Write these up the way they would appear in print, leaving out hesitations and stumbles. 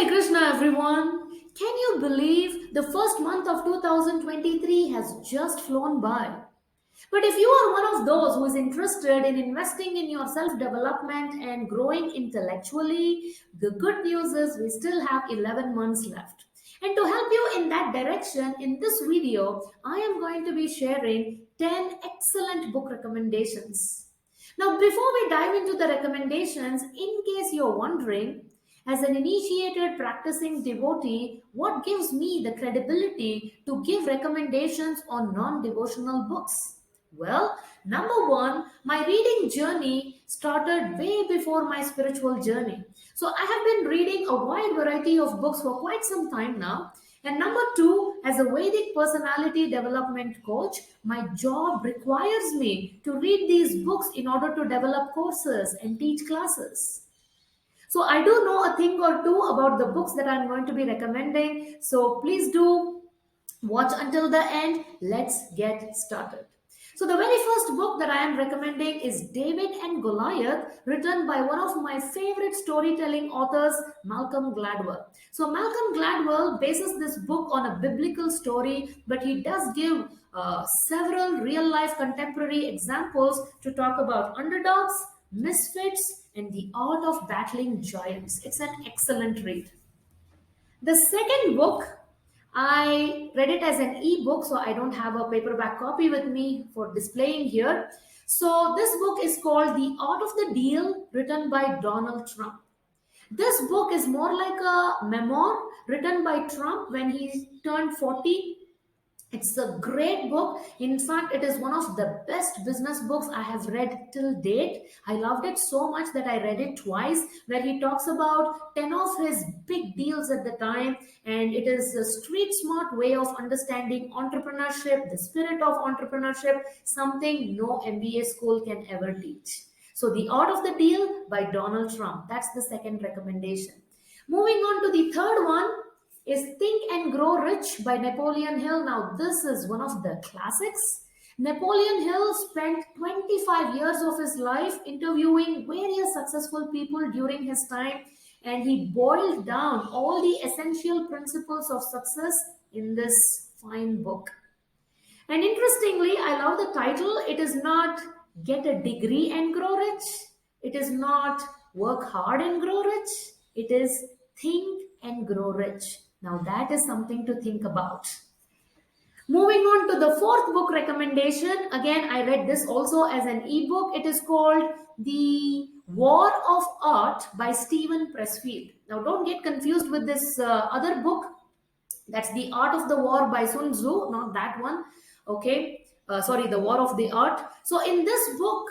Hare Krishna, everyone. Can you believe the first month of 2023 has just flown by? But if you are one of those who is interested in investing in your self development and growing intellectually, the good news is we still have 11 months left. And to help you in that direction, in this video, I am going to be sharing 10 excellent book recommendations. Now, before we dive into the recommendations, in case you're wondering, as an initiated practicing devotee, what gives me the credibility to give recommendations on non devotional books? Well, number one, my reading journey started way before my spiritual journey. So I have been reading a wide variety of books for quite some time now. And number two, as a Vedic personality development coach, my job requires me to read these books in order to develop courses and teach classes. So I do know a thing or two about the books that I'm going to be recommending. So please do watch until the end. Let's get started. So the very first book that I am recommending is David and Goliath, written by one of my favorite storytelling authors, Malcolm Gladwell. So Malcolm Gladwell bases this book on a biblical story, but he does give several real life contemporary examples to talk about underdogs, misfits, and the art of battling giants. It's an excellent read. The second book, I read it as an ebook, so I don't have a paperback copy with me for displaying here. So this book is called The Art of the Deal, written by Donald Trump. This book is more like a memoir written by Trump when he turned 40. It's a great book. In fact, it is one of the best business books I have read till date. I loved it so much that I read it twice, where he talks about 10 of his big deals at the time. And it is a street smart way of understanding entrepreneurship, the spirit of entrepreneurship, something no MBA school can ever teach. So, The Art of the Deal by Donald Trump. That's the second recommendation. Moving on to the third one is Think and Grow Rich by Napoleon Hill. Now, this is one of the classics. Napoleon Hill spent 25 years of his life interviewing various successful people during his time, and he boiled down all the essential principles of success in this fine book. And interestingly, I love the title. It is not Get a Degree and Grow Rich. It is not Work Hard and Grow Rich. It is Think and Grow Rich. Now that is something to think about. Moving on to the fourth book recommendation. Again, I read this also as an ebook. It is called The War of Art by Stephen Pressfield. Now don't get confused with this other book. That's The Art of the War by Sun Tzu, not that one. Okay. The War of the Art. So in this book,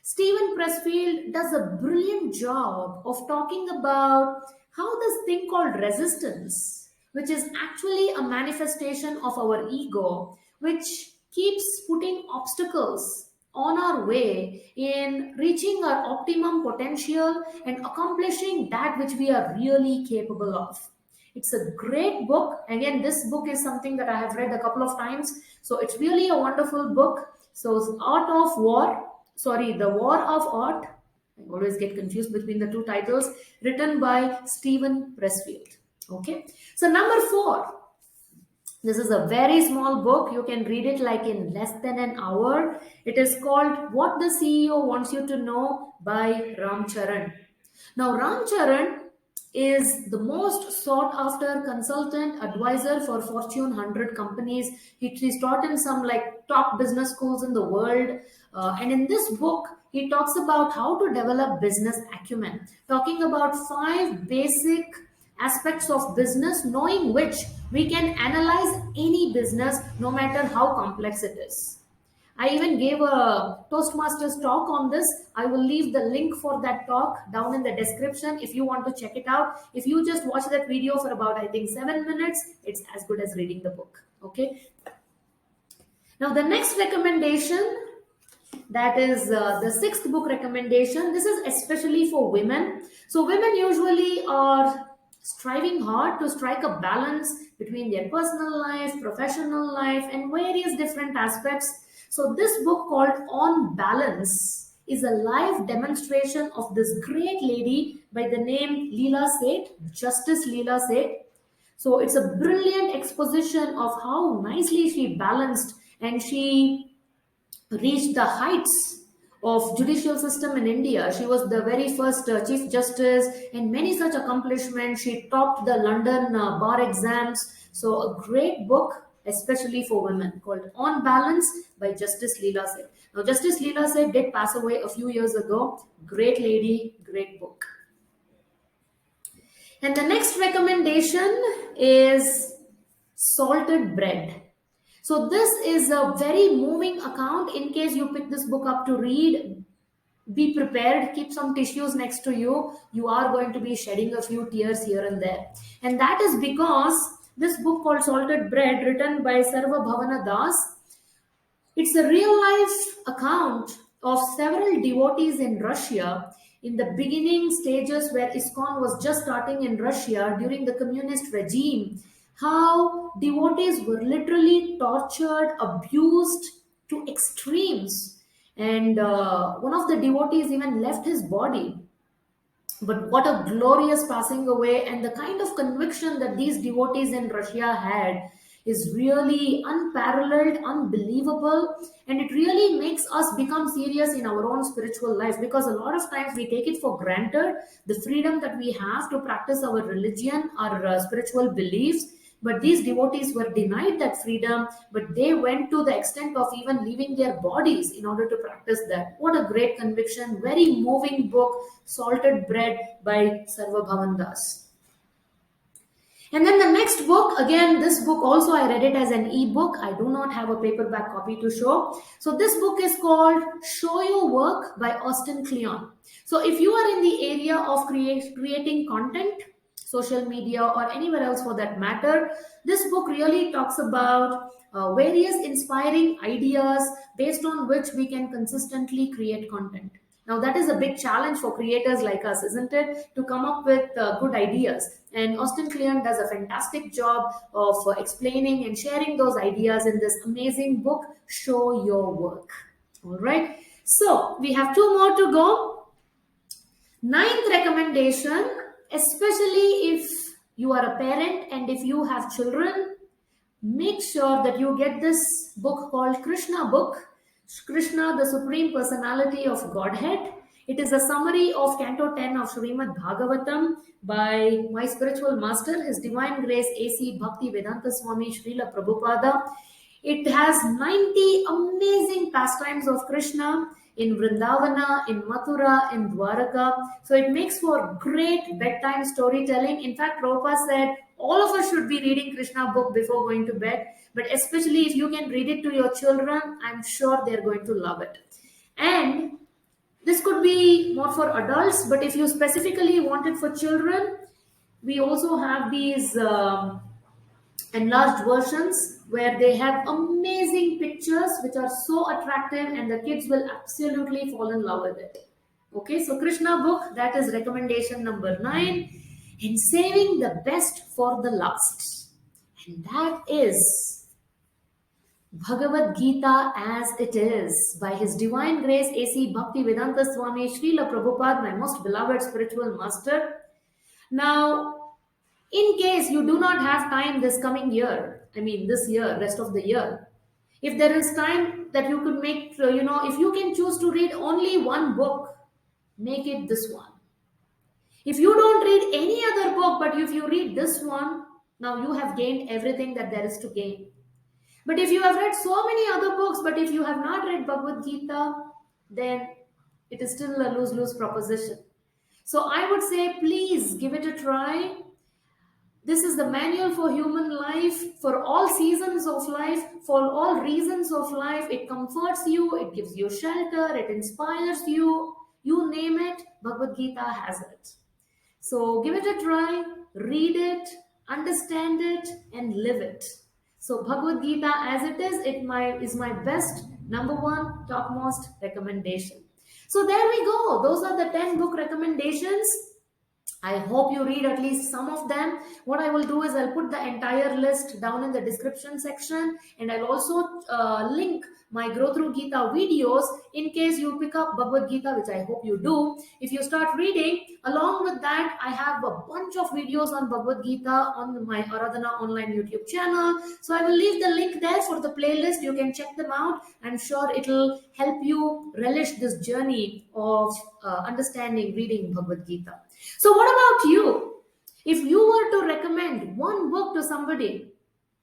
Stephen Pressfield does a brilliant job of talking about how this thing called resistance, which is actually a manifestation of our ego, which keeps putting obstacles on our way in reaching our optimum potential and accomplishing that which we are really capable of. It's a great book. Again, this book is something that I have read a couple of times. So it's really a wonderful book. So The War of Art. I always get confused between the two titles, written by Stephen Pressfield. Okay. So number 4. This is a very small book. You can read it like in less than an hour. It is called What the CEO Wants You to Know by Ram Charan. Now, Ram Charan is the most sought after consultant advisor for Fortune 100 companies. He's taught in some like top business schools in the world. And in this book, he talks about how to develop business acumen, talking about 5 basic aspects of business, knowing which we can analyze any business no matter how complex it is. I even gave a Toastmasters talk on this. I will leave the link for that talk down in the description if you want to check it out. If you just watch that video for about, I think, 7 minutes, it's as good as reading the book. Okay. Now, the next recommendation, that is the 6th book recommendation. This is especially for women. So women usually are striving hard to strike a balance between their personal life, professional life, and various different aspects. So this book called On Balance is a live demonstration of this great lady by the name Leila Seth, Justice Leila Seth. So it's a brilliant exposition of how nicely she balanced and she reached the heights of judicial system in India. She was the very first Chief Justice and many such accomplishments. She topped the London bar exams. So a great book, especially for women, called On Balance by Justice Leela Seth. Now, Justice Leela Seth did pass away a few years ago. Great lady, great book. And the next recommendation is Salted Bread. So this is a very moving account. In case you pick this book up to read, be prepared, keep some tissues next to you. You are going to be shedding a few tears here and there. And that is because this book called Salted Bread, written by Sarvabhavan Das, it's a real life account of several devotees in Russia in the beginning stages where ISKCON was just starting in Russia during the communist regime. How devotees were literally tortured, abused to extremes. And one of the devotees even left his body. But what a glorious passing away, and the kind of conviction that these devotees in Russia had is really unparalleled, unbelievable, and it really makes us become serious in our own spiritual life, because a lot of times we take it for granted, the freedom that we have to practice our religion, our spiritual beliefs. But these devotees were denied that freedom, but they went to the extent of even leaving their bodies in order to practice that. What a great conviction. Very moving book, Salted Bread by Sarvabhavan Das. And then the next book, again, this book also I read it as an e-book. I do not have a paperback copy to show. So this book is called Show Your Work by Austin Kleon. So if you are in the area of creating content, social media or anywhere else for that matter, this book really talks about various inspiring ideas based on which we can consistently create content. Now that is a big challenge for creators like us, isn't it? To come up with good ideas. And Austin Kleon does a fantastic job of explaining and sharing those ideas in this amazing book, Show Your Work. All right. So we have two more to go. Ninth recommendation, especially if you are a parent and if you have children, make sure that you get this book called Krishna Book, Krishna, the Supreme Personality of Godhead. It is a summary of Canto 10 of Srimad Bhagavatam by my spiritual master, His Divine Grace A.C. Bhaktivedanta Swami Srila Prabhupada. It has 90 amazing pastimes of Krishna in Vrindavana, in Mathura, in Dwaraka. So it makes for great bedtime storytelling. In fact, Prabhupada said all of us should be reading Krishna Book before going to bed. But especially if you can read it to your children, I'm sure they're going to love it. And this could be more for adults, but if you specifically want it for children, we also have these enlarged versions where they have amazing pictures which are so attractive and the kids will absolutely fall in love with it. Okay, so Krishna Book, that is recommendation number 9, in saving the best for the last. And that is Bhagavad Gita as it is by His Divine Grace A.C. Bhaktivedanta Swami Srila Prabhupada, my most beloved spiritual master. Now, in case you do not have time this coming year, this year, rest of the year, if there is time that you could make, if you can choose to read only one book, make it this one. If you don't read any other book, but if you read this one, now you have gained everything that there is to gain. But if you have read so many other books, but if you have not read Bhagavad Gita, then it is still a lose-lose proposition. So I would say, please give it a try. This is the manual for human life, for all seasons of life, for all reasons of life. It comforts you, it gives you shelter, it inspires you. You name it, Bhagavad Gita has it. So give it a try, read it, understand it, and live it. So Bhagavad Gita as it is my best, number 1, topmost recommendation. So there we go. Those are the 10 book recommendations. I hope you read at least some of them. What I will do is I'll put the entire list down in the description section, and I'll also link my Grow Through Gita videos in case you pick up Bhagavad Gita, which I hope you do. If you start reading, along with that, I have a bunch of videos on Bhagavad Gita on my Aradhana online YouTube channel. So I will leave the link there for the playlist. You can check them out. I'm sure it'll help you relish this journey of understanding, reading Bhagavad Gita. So, what about you? If you were to recommend one book to somebody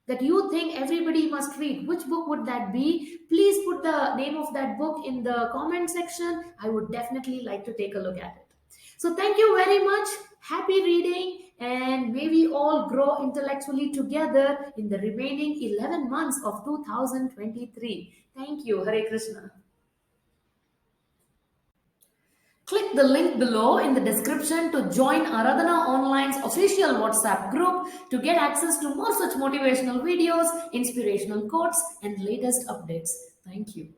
that you think everybody must read, which book would that be? Please put the name of that book in the comment section. I would definitely like to take a look at it. So, thank you very much. Happy reading, and may we all grow intellectually together in the remaining 11 months of 2023. Thank you. Hare Krishna. Click the link below in the description to join Aradhana Online's official WhatsApp group to get access to more such motivational videos, inspirational quotes, and latest updates. Thank you.